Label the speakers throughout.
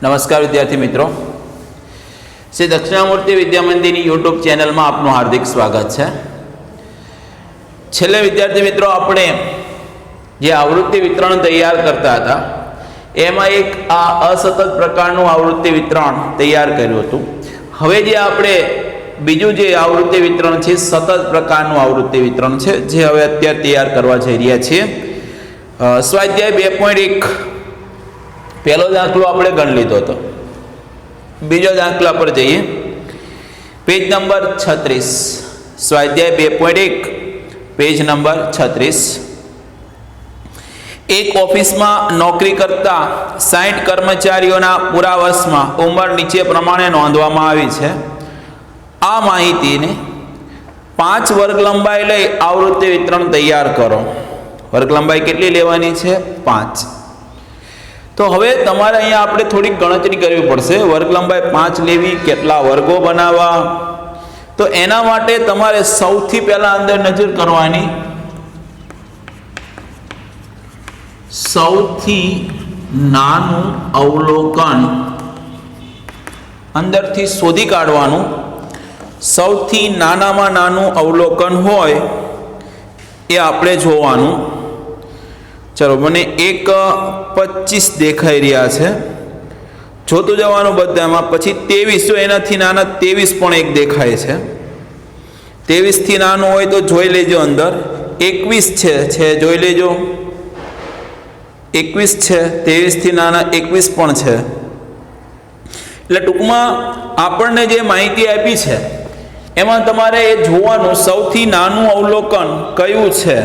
Speaker 1: नमस्कार विद्यार्थी मित्रों, श्री दक्षिणामूर्ति विद्या मंदिर यूट्यूब चैनल में आपનું हार्दिक स्वागत है। छेल्ले विद्यार्थी मित्रों, આપણે જે આવૃત્તિ વિતરણ તૈયાર કરતા હતા એમાં એક આ અસતત પ્રકારનું આવૃત્તિ વિતરણ તૈયાર કર્યું હતું। હવે જે આપણે બીજું જે આવૃત્તિ વિતરણ છે સતત પ્રકારનું આવૃત્તિ વિતરણ છે જે હવે અત્યારે તૈયાર કરવા જઈ રહ્યા છીએ। સ્વાધ્યાય 2.1 पहलो दाखलो आपणे गण लीधो तो। बीजो दाखला पर जाइए, पेज नंबर 36, स्वाध्याय 2.1 पेज नंबर 36। एक ऑफिस में नौकरी करता 60 कर्मचारीओना पूरा वर्ष में उमर नीचे प्रमाणे नोंधवामां आवी छे। आ माहितीने 5 वर्ग लंबाई लई आवृत्ति वितरण तैयार करो। वर्ग लंबाई केटली लेवानी छे? 5। तो हवे तमारे अहींया आपणे थोड़ी गणतरी करवी पड़शे। वर्ग लंबाई 5 लेवी, केटला वर्गो बनावा, तो एना माटे तमारे सौथी पहेला अंदर नजर करवानी, सौथी नानुं अवलोकन अंदरथी शोधी काढवानुं। सौथी नानामां नानुं अवलोकन होय ए आपणे जोवानुं। चलो, मैंने 1.25 देखाई रहा है, जोतुं जवानुं बधामां। पछी 23, तो एनाथी नाना 23 पण एक देखाय छे। 23 थी नानुं होय तो जोई लेजो अंदर। 21 छे जोई लेजो। 21 छे, 23 थी नाना 21 पण छे। એટલે ટૂંકમાં આપણને જે માહિતી આપી છે એમાં તમારે એ જોવાનું સૌથી નાનું અવલોકન કયું છે,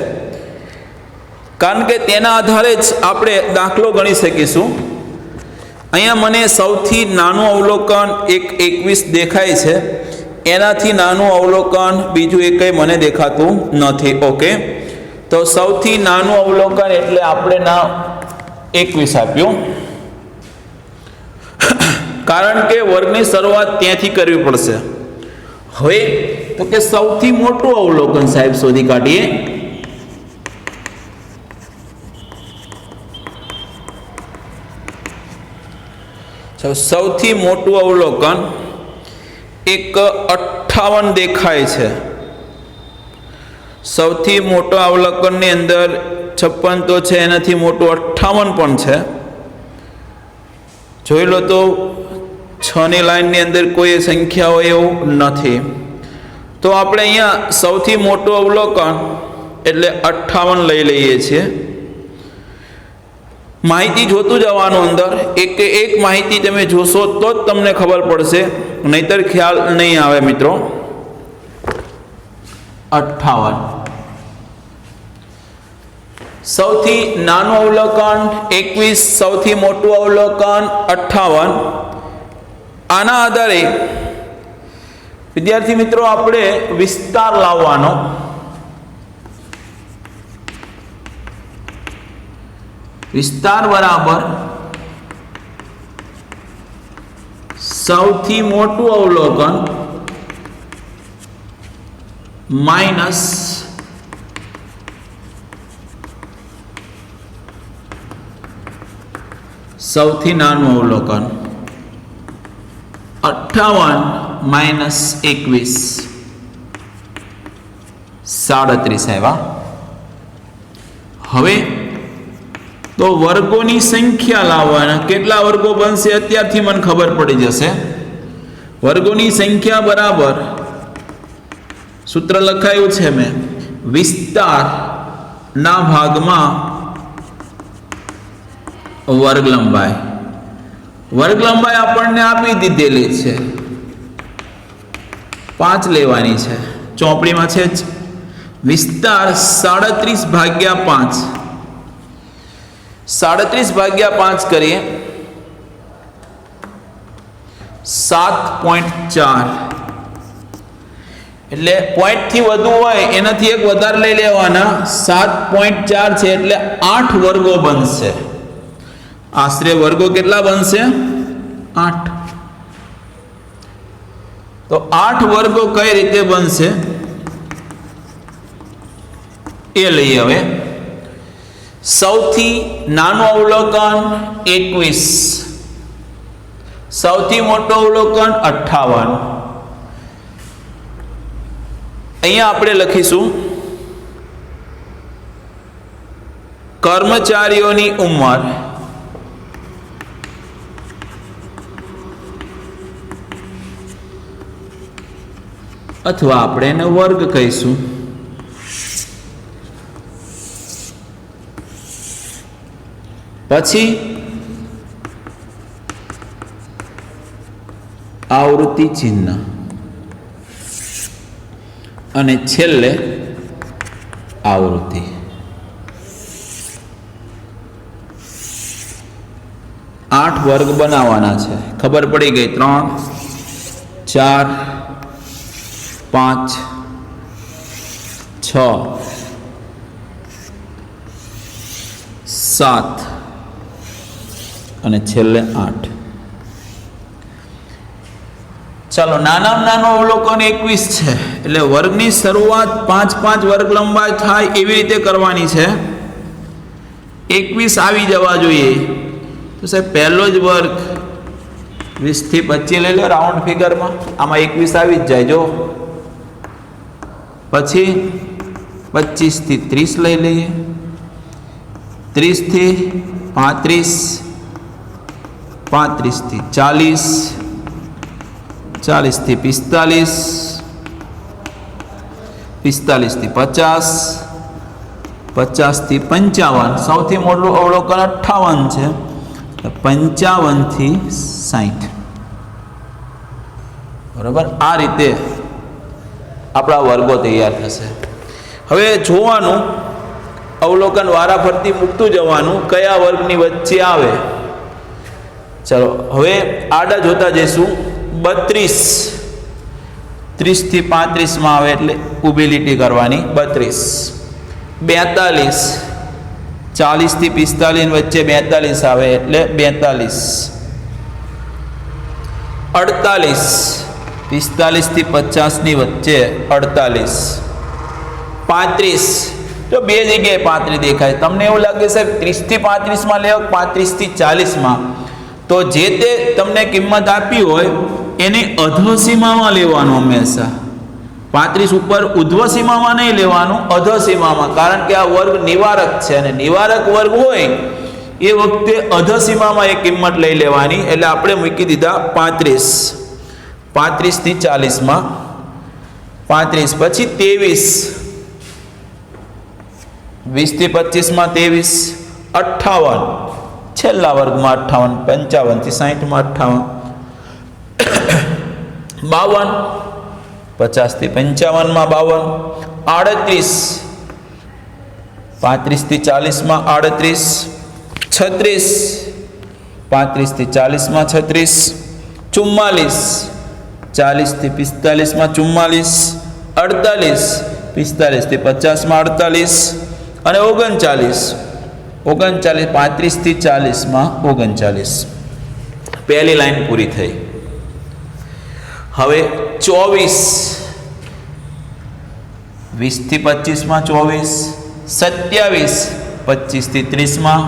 Speaker 1: कारण के तेना आधारे ज आपणे दाखलो गणी सकीशुं। अहींया मने सौथी नानुं अवलोकन 21 देखाय छे, एनाथी नानुं अवलोकन बीजुं एकेय मने देखातुं नथी। ओके, तो सौथी नानुं अवलोकन एटले आपणे नाम 21 आप्युं, कारण के वर्गनी शरूआत त्यांथी करवी पड़शे। हवे तो के सौथी मोटुं अवलोकन साहेब शोधी काढीए। सौथी मोटुं अवलोकन 58 देखाय छे। सौथी मोटो अवलोकन ने अंदर 56 तो छे, एनाथी मोटो 58 पण छे। जोई लो तो 6 नी लाइन नी अंदर कोई संख्या होय एवुं नथी। तो आपणे अहींया सौथी मोटो अवलोकन एटले 58 लई लईए छीए। माहिती जोतुं जवानुं अंदर। एक माहिती तमे जोशो तो ज तमने खबर पड़शे, नहींतर ख्याल नहीं आवे मित्रों। 58 सौथी नानुं अवलोकन 21, सौथी मोटुं अवलोकन 58। आना आधारे विद्यार्थी मित्रों आपणे विस्तार लाववानो। विस्तार बराबर सौथी मोटुं अवलोकन माइनस सौथी नानुं अवलोकन। 58 माइनस 21 37 आव्या। हवे तो वर्गोनी संख्या लाववाना। केटला वर्गो बनशे अत्यारथी मन खबर पड़ी जशे। वर्गोनी संख्या बराबर सूत्र लखायुं छे मैं, विस्तार ना भागमां वर्ग लंबाई। वर्ग लंबाई आपणने आपी दीधेली छे, 5 लेवानी छे। चोपड़ीमां छे ज विस्तार 37/5। 37/5 करिए 7.4 એટલે પોઈન્ટ થી વધુ હોય એનાથી એક વધારે લઈ લેવાના। 7.4 છે એટલે 8 વર્ગો બનશે। આશરે વર્ગો કેટલા બનશે? 8। તો 8 વર્ગો કઈ રીતે બનશે એ લઈએ હવે। સૌથી નાનું અવલોકન 21, સૌથી મોટું અવલોકન 58. અહીંયા આપણે લખીશું કર્મચારીઓની ઉંમર અથવા આપણે એને વર્ગ કહીશું. પછી આવૃત્તિ ચિહ્ન અને છેલ્લે આવૃત્તિ. 8 વર્ગ બનાવવાના છે. ખબર પડી ગઈ? 3, 4, 5, 6, 7 અને છેલ્લે 8. ચાલો, નાનામાં નાનું અવલોકન 21 છે, એટલે વર્ગની શરૂઆત 5 વર્ગ લંબાઈ થાય એવી રીતે કરવાની છે. 21 આવી જવા જોઈએ. તો સાહેબ પહેલો જ વર્ગ 20 થી 25 લઈ લો રાઉન્ડ ફિગરમાં. આમાં 21 આવી જ જાય. જો પછી 25 થી 30 લઈ લઈએ, 30 થી 35, 35 થી 40, 40 થી 45, 45 થી 50, 50 થી 55. સૌથી મોટું અવલોકન 58 છે. 55 થી 60. બરાબર? આ રીતે આપણા વર્ગો તૈયાર થશે. હવે જોવાનું, અવલોકન વારાફરતી મૂકતું જવાનું કયા વર્ગની વચ્ચે આવે. ચલો, હવે આડા જોતા જઈશું. 32 30 થી 35 માં આવે એટલે ઊભી લીટી કરવાની. 32 42 40 થી 45 વચ્ચે 42 આવે એટલે 42. 48 45 થી 50 ની વચ્ચે 48. 35 તો બે જગ્યાએ 35 દેખાય. તમને એવું લાગે સાહેબ 30 થી 35 માં લેવો, 35 થી 40 માં, તો જે તે તમને કિંમત આપી હોય એની અધોસીમામાં લેવાનું હંમેશા. 35 ઉપર ઉધ્વસીમામાં નહીં લેવાનું, અધોસીમામાં. કારણ કે આ વર્ગ નિવારક છે અને નિવારક વર્ગ હોય એ વખતે અધોસીમામાં એ કિંમત લઈ લેવાની. એટલે આપણે મૂકી દીધા 35. 35 થી 40 માં 35. પછી 23 20 થી 25 માં 23. 58 છેલ્લા વર્ગમાં 58. 55 થી 60 માં 58. 52 50 થી 55 માં 52. 38 35 થી 40 માં 38. 36 35 થી 40 માં 36. 44 40 થી 45 માં 44. 48 45 થી 50 માં 48. અને 39 35 થી 40 માં 39. પહેલી લાઈન પૂરી થઈ. હવે 24 20 થી 25 માં 24. 27 25 થી 30 માં.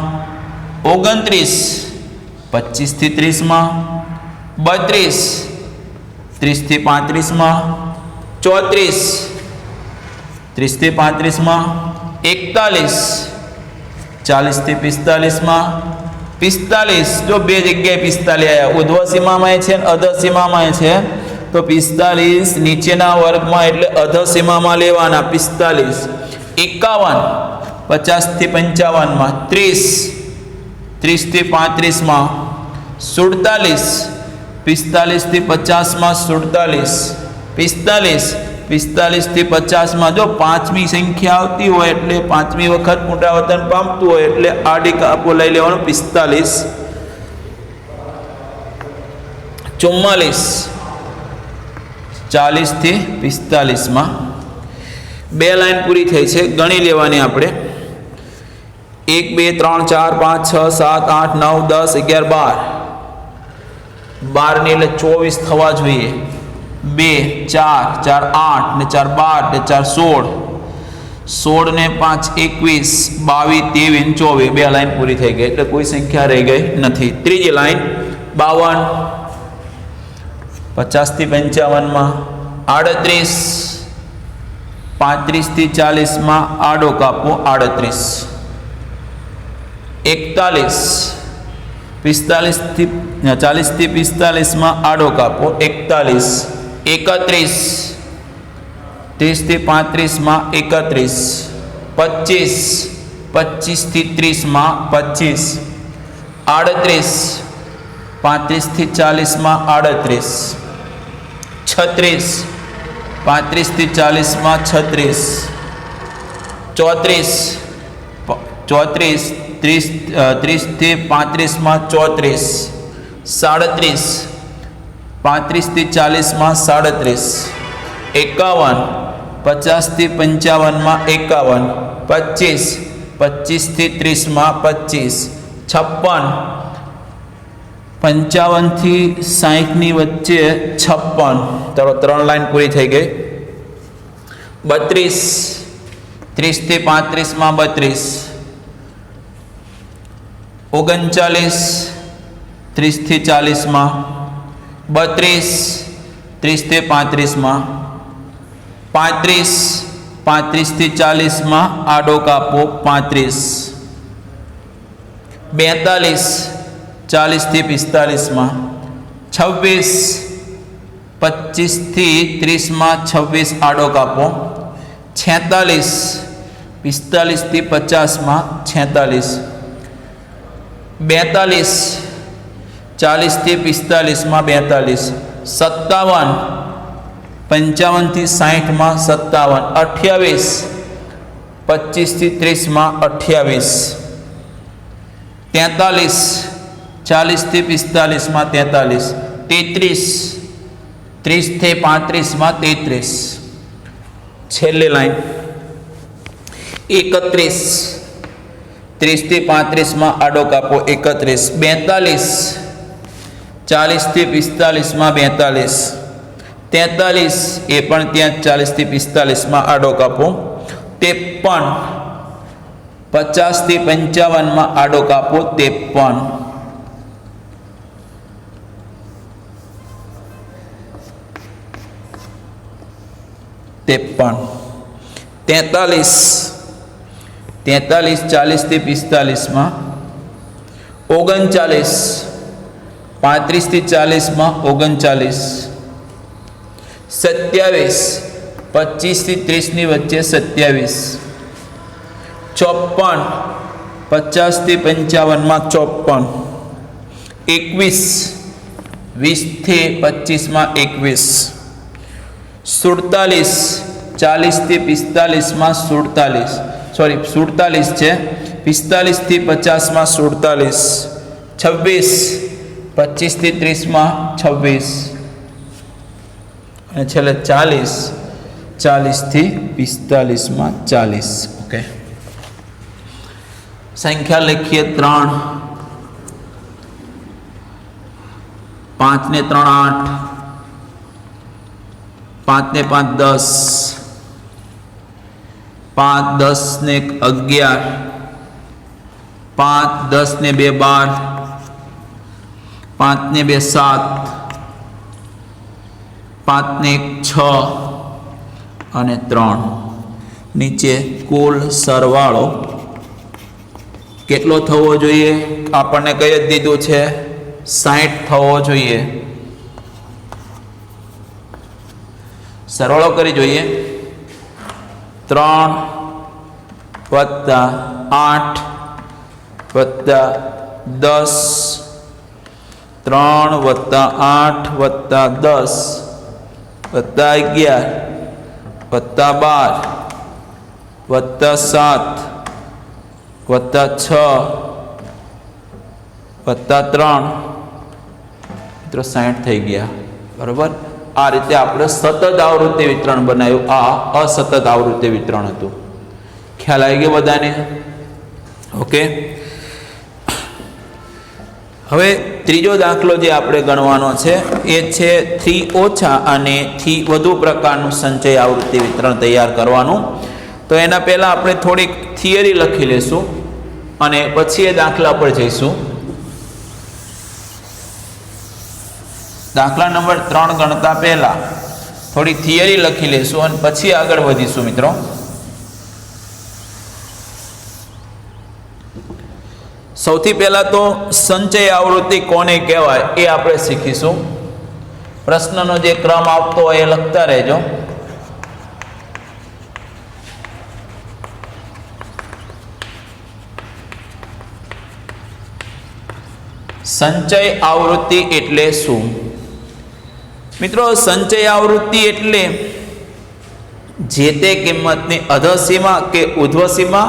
Speaker 1: 29 25 થી 30 માં. 32 30 થી 35 માં. 34 30 થી 35 માં. 41 40 થી 45 માં. 45 જો બે જગ્યાએ 45 આવ્યા, ઉધ્વસીમામાં છે અને અધોસીમામાં છે, તો 45 નીચેના વર્ગમાં એટલે અધોસીમામાં લેવાના. 45 51 50 થી 55 માં. 30 30 થી 35 માં. 47 45 થી 50 માં. 47 45 45 થી 50 માં. જો પાંચમી સંખ્યા આવતી હોય એટલે પાંચમી વખત પુનરાવર્તન પામતું હોય એટલે આડી કાપો લઈ લેવાનો. 45 44 40 થી 45 માં. બે લાઈન પૂરી થઈ છે, ગણી લેવાની આપણે. 1 2 3 4 5 6 7 8 9 10 11 12 ની એટલે 24 થવા જોઈએ. 2 4 4 8 ને 4 12 ને 4 16 16 ને 5 21 22 23 24. બે લાઈન પૂરી થઈ ગઈ એટલે કોઈ સંખ્યા રહી ગઈ નથી. ત્રીજી લાઈન 52 50 થી 55 માં 38, 35 થી 40 માં આડો કાપો 38, 41, 45 થી 40 થી 45 માં આડો કાપો 41, 31, 30 થી 35 માં 31, 25, 25 થી 30 માં 25, 38, 35 થી 40 માં 38, 36, 35 થી 40 માં 36, 34, 34, 30 થી 35 માં 34, 37, 35 થી 40 માં 37, 51, 50 થી 55 માં 51, 25, 25 થી 30 માં 25, 56, 55 થી 60 ની વચ્ચે 56, ચાલો 3 લાઈન પૂરી થઈ ગઈ. 32, 30 થી 35 માં 32, 39, 30 થી 40 માં 32, 30 થી 35 માં 35, 35 થી 40 માં આડો કાપો 35, 42, 40 થી 45 માં 26, 25 થી 30 માં 26 આડો કાપો 46, 45 થી 50 માં 46, 42, 40 થી 45 માં 42, 57, 55 થી 60 માં 57, 28, 25 થી 30 માં 28, 43, 40 થી 45 માં 43, 33, 30 થી 35 માં 33, છેલ્લી લાઈન 31, 30 થી 35 માં આડો કાપો 31, 42, 40 થી 45 માં 42, 43, એ પણ ત્યાં 40 થી 45 માં આડો કાપો 53, 50 થી 55 માં આડો કાપો 53, 43, 43, 40 થી 45 માં 39, 35 થી 40 માં 39, 27, 25 થી 30 ની વચ્ચે 27, 54, 50 થી 55 માં 54, 21, 20 થી 25 માં 21, 47, 40 થી 45 માં 47, સોરી 47 છે, 45 થી 50 માં 47, 26, 25 થી 30 માં 26, અને છેલ્લે 40, 40 થી 45 માં 40. ઓકે, સંખ્યા લખીએ 3, 5 ને 3 8, 5 ને 5 10, 5, 10 ને 11, 5, 10 ને 2 12, 5 ને 2 7, 5 ને 1 6 અને 3. નીચે કુલ સરવાળો કેટલો થવો જોઈએ? આપણને કઈ જ દીધું છે 60 થવો જોઈએ. સરવાળો કરી જોઈએ. 3 વત્તા 8 વત્તા 10, 3 વત્તા 8 વત્તા 10 વત્તા 11 વત્તા 12 વત્તા 7 વત્તા 6 વત્તા 3, મિત્રો 60 થઈ ગયા. બરોબર, આ રીતે આપણે સતત આવૃત્તિ વિતરણ બનાવ્યું. આ અસતત આવૃત્તિ વિતરણ હતું. ખ્યાલ આવી ગયો બધાને? ઓકે, હવે ત્રીજો દાખલો જે આપણે ગણવાનો છે એ છે 3 ઓછા અને 3 વધુ પ્રકારનું સંચય આવૃત્તિ વિતરણ તૈયાર કરવાનું. તો એના પહેલા આપણે થોડીક થિયરી લખી લેશું અને પછી એ દાખલા પર જઈશું. દાખલા નંબર 3 ગણતા પહેલા થોડી થિયરી લખી લેશું અને પછી આગળ વધીશું મિત્રો. સૌથી પહેલા તો સંચય આવૃત્તિ કોને કહેવાય એ આપણે શીખીશું. પ્રશ્નનો જે ક્રમ આવતો હોય એ લખતા રહેજો. સંચય આવૃત્તિ એટલે શું? મિત્રો, સંચય આવૃત્તિ એટલે જે તે કિંમતની અધસીમા કે ઉર્ધ્વસીમા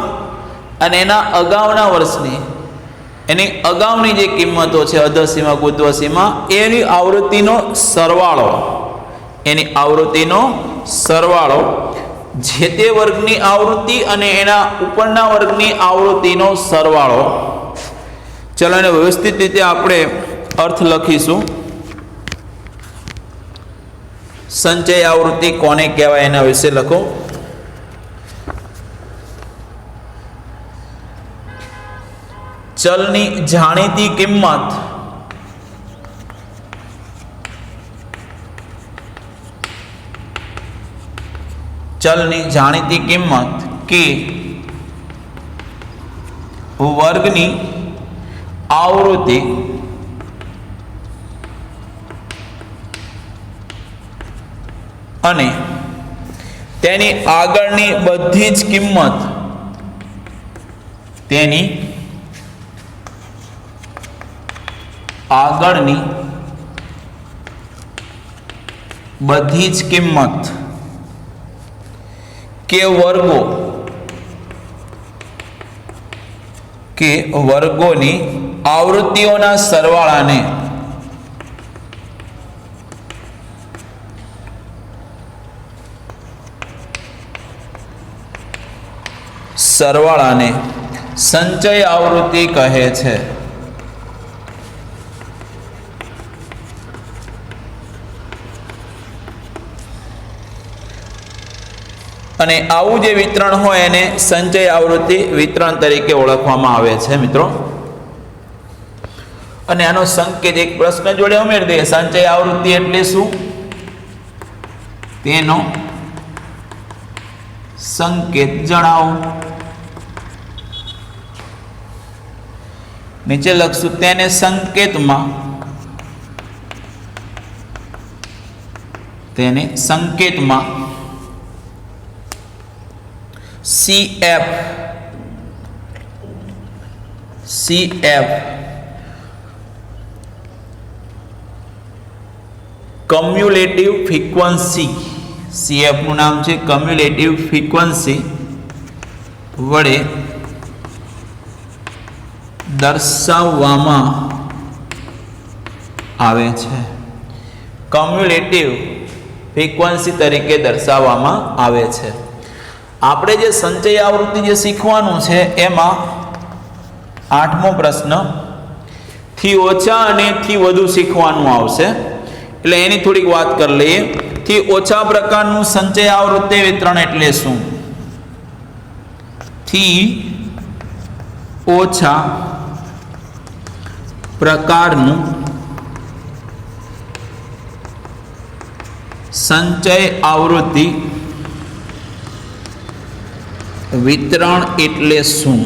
Speaker 1: અને એના અગાઉના વર્ષની એની અગાઉની જે કિંમતો છે અધસીમા કે ઉર્ધ્વસીમા એની આવૃત્તિનો સરવાળો, એની આવૃત્તિનો સરવાળો જે તે વર્ગની આવૃત્તિ અને એના ઉપરના વર્ગની આવૃત્તિનો સરવાળો. ચલો એને વ્યવસ્થિત રીતે આપણે અર્થ લખીશું. સંચય આવૃત્તિ કોને કહેવાય એના વિશે લખો. ચલની જાણીતી કિંમત કે વર્ગની આવૃત્તિ અને તેની આગળની બધી જ કિંમત તેની આગળની બધી જ કિંમત કે વર્ગોની આવૃત્તિઓના સરવાળાને સંચય આવૃત્તિ કહે છે. અને આવું જે વિતરણ હોય એને સંચય આવૃત્તિ વિતરણ તરીકે ઓળખવામાં આવે છે મિત્રો. અને આનો સંકેત એક પ્રશ્ન જોડે ઉમેરી દઈએ. સંચય આવૃત્તિ એટલે શું? તેનો સંકેત જણાવો. નીચે લખશું તેને સંકેતમાં CF કમ્યુલેટિવ ફ્રીક્વન્સી, CF નું નામ છે કમ્યુલેટિવ ફ્રીક્વન્સી વડે દર્શાવવામાં આવે છે. કમ્યુલેટિવ ફ્રીક્વન્સી તરીકે દર્શાવવામાં આવે છે. આપણે જે સંચય આવૃત્તિ જે શીખવાનું છે એમાં 8મો પ્રશ્ન થી ઓછા અને થી વધુ શીખવાનું આવશે. એટલે એની થોડીક વાત કરી લઈએ. થી ઓછા પ્રકારનું સંચય આવૃત્તિ વિતરણ એટલે શું? થી ઓછા પ્રકારનું સંચય આવૃત્તિ વિતરણ એટલે શું?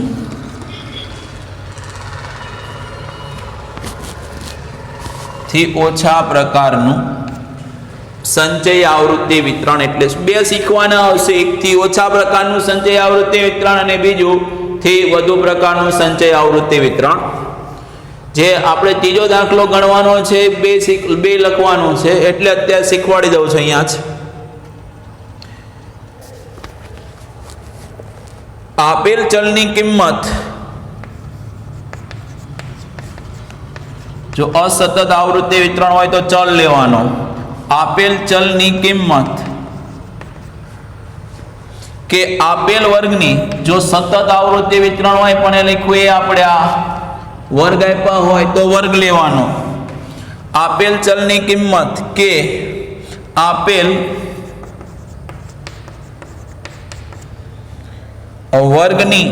Speaker 1: થી ઓછા પ્રકારનું સંચય આવૃત્તિ વિતરણ એટલે શું? બે શીખવાના આવશે. એક થી ઓછા પ્રકારનું સંચય આવૃત્તિ વિતરણ અને બીજું થી વધુ પ્રકારનું સંચય આવૃત્તિ વિતરણ. જે આપણે ત્રીજો દાખલો ગણવાનો છે, બે લખવાનું છે એટલે અત્યારે શીખવાડી દઉં છું. અહીંયા જ આપેલ ચલની કિંમત જો અસતત આવૃત્તિ વિતરણ હોય તો ચલ લેવાનો. આપેલ ચલની કિંમત કે આપેલ વર્ગની જો સતત આવૃત્તિ વિતરણ હોય પણ એ લખ્યું એ આપણે આ વર્ગ આપ્યા હોય તો વર્ગ લેવાનો. આપેલ ચલની કિંમત કે આપેલ વર્ગની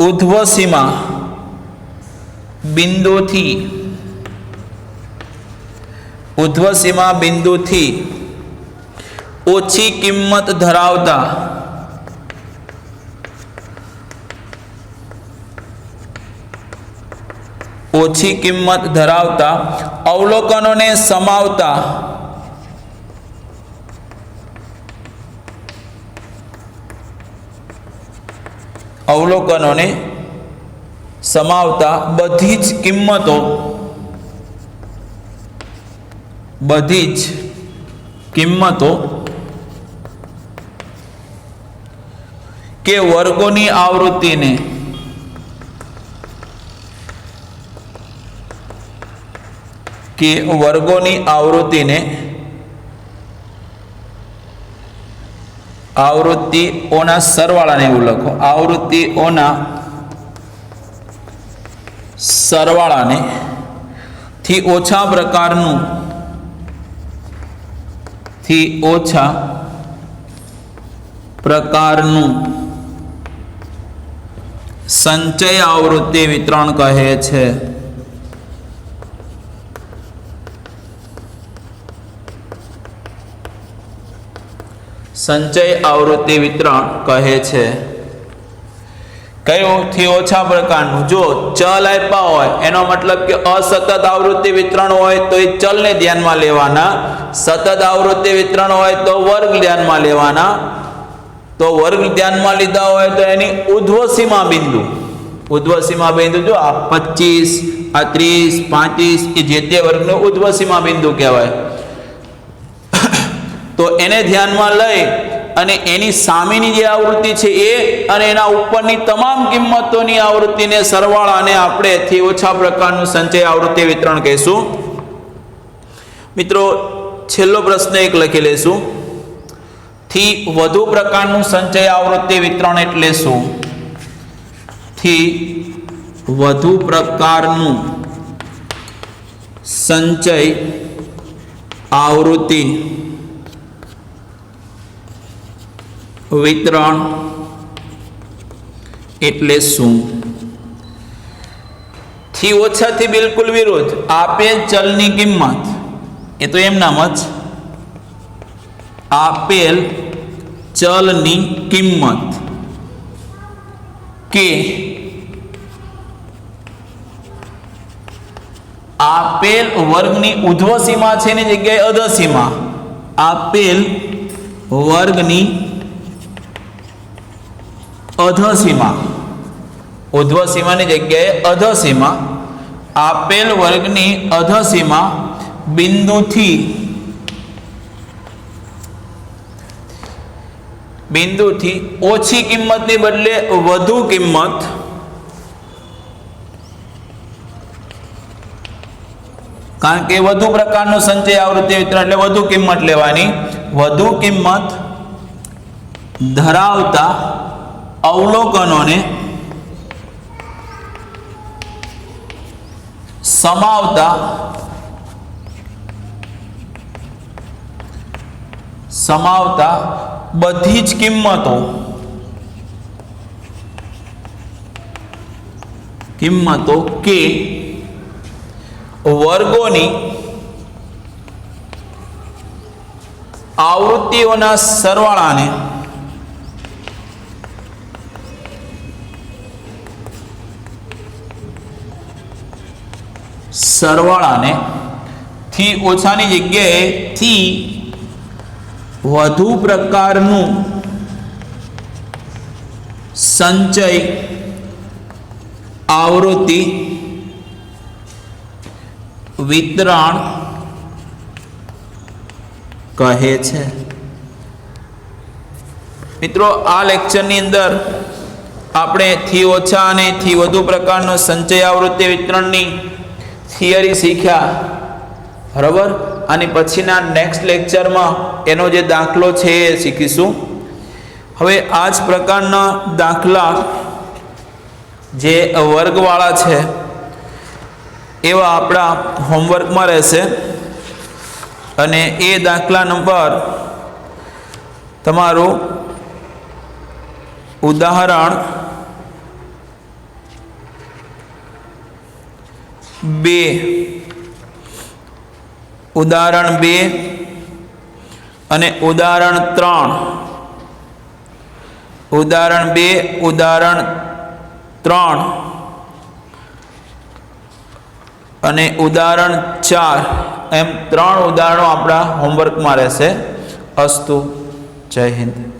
Speaker 1: ઉર્ધ્વ સીમા બિંદુથી ઉધ્વ સીમા બિંદુથી ઓછી કિંમત ધરાવતા અવલોકનોને સમાવતા બધી જ કિંમતો કે વર્ગોની આવૃત્તિને આવૃત્તિઓના સરવાળાને એવું લખો, આવૃત્તિઓના સરવાળાને થી ઓછા પ્રકારનું સંચય આવૃત્તિ વિતરણ કહે છે. સંચય આવૃત્તિ વિતરણ કહે છે. કયું થી ઓછા પ્રકારનું? જો ચલ આપ્યા હોય એનો મતલબ કે અસતત આવૃત્તિ વિતરણ હોય તો એ ચલને ધ્યાનમાં લેવાના, સતત આવૃત્તિ વિતરણ હોય તો વર્ગ ધ્યાનમાં લેવાના. તો વર્ગ ધ્યાનમાં લીધા હોય તો એની ઉધ્વ સીમા બિંદુ જો આ 25, આ 30, 35 એ જે તે વર્ગનો ઉધ્વ સીમા બિંદુ કહેવાય. તો એને ધ્યાનમાં લઈ અને એની સામેની જે આવૃત્તિ છે એ અને એના ઉપરની તમામ કિંમતોની આવૃત્તિને સરવાળાને આપણે થી ઓછા પ્રકારનું સંચય આવૃત્તિ વિતરણ કહીશું. મિત્રો છેલ્લો પ્રશ્ન એક લખી લેશું. થી વધુ પ્રકારનું સંચય આવૃત્તિ વિતરણ એટલે શું? થી વધુ પ્રકારનું સંચય આવૃત્તિ વિતરણ એટલે શું? થી ઓછાથી બિલકુલ વિરુદ્ધ આપેલ ચલની કિંમત, એ તો એમ નામ જ આપેલ ચલની કિંમત કે આપેલ વર્ગની ઉધ્વ સીમા છે એની જગ્યાએ અધઃ સીમા, આપેલ વર્ગની અધઃ સીમા, ઉધ્વ સીમાની જગ્યાએ અધઃ સીમા, આપેલ વર્ગની અધઃ સીમા બિંદુથી ઓછી કિંમતની બદલે વધુ કિંમત કારણ કે વધુ પ્રકારનું સંચય આવૃત્તિ વિતરણ એટલે વધુ કિંમત લેવાની, વધુ કિંમત ધરાવતા અવલોકનોને સમાવતા બધી જ કિંમતો કે વર્ગોની આવૃત્તિઓના સરવાળાને થી ઓછાની જગ્યાએ થી વધુ પ્રકારનું સંચય આવૃત્તિ વિતરણ કહે છે. મિત્રો આ લેક્ચરની અંદર આપણે થી ઓછા અને થી વધુ પ્રકારનો સંચય આવૃત્તિ વિતરણની થિયરી શીખ્યા, બરાબર. અને પછીના નેક્સ્ટ લેક્ચરમાં એનો જે દાખલો છે એ શીખીશું. હવે આ જ પ્રકારના દાખલા જે વર્ગવાળા છે એવા આપણા હોમવર્કમાં રહેશે અને એ દાખલા નંબર તમારું ઉદાહરણ 2 ઉદાહરણ 2 અને ઉદાહરણ 3 ઉદાહરણ 2 ઉદાહરણ 3 અને ઉદાહરણ 4 એમ 3 ઉદાહરણો આપણા હોમવર્કમાં રહેશે. અસ્તુ. જય હિન્દ.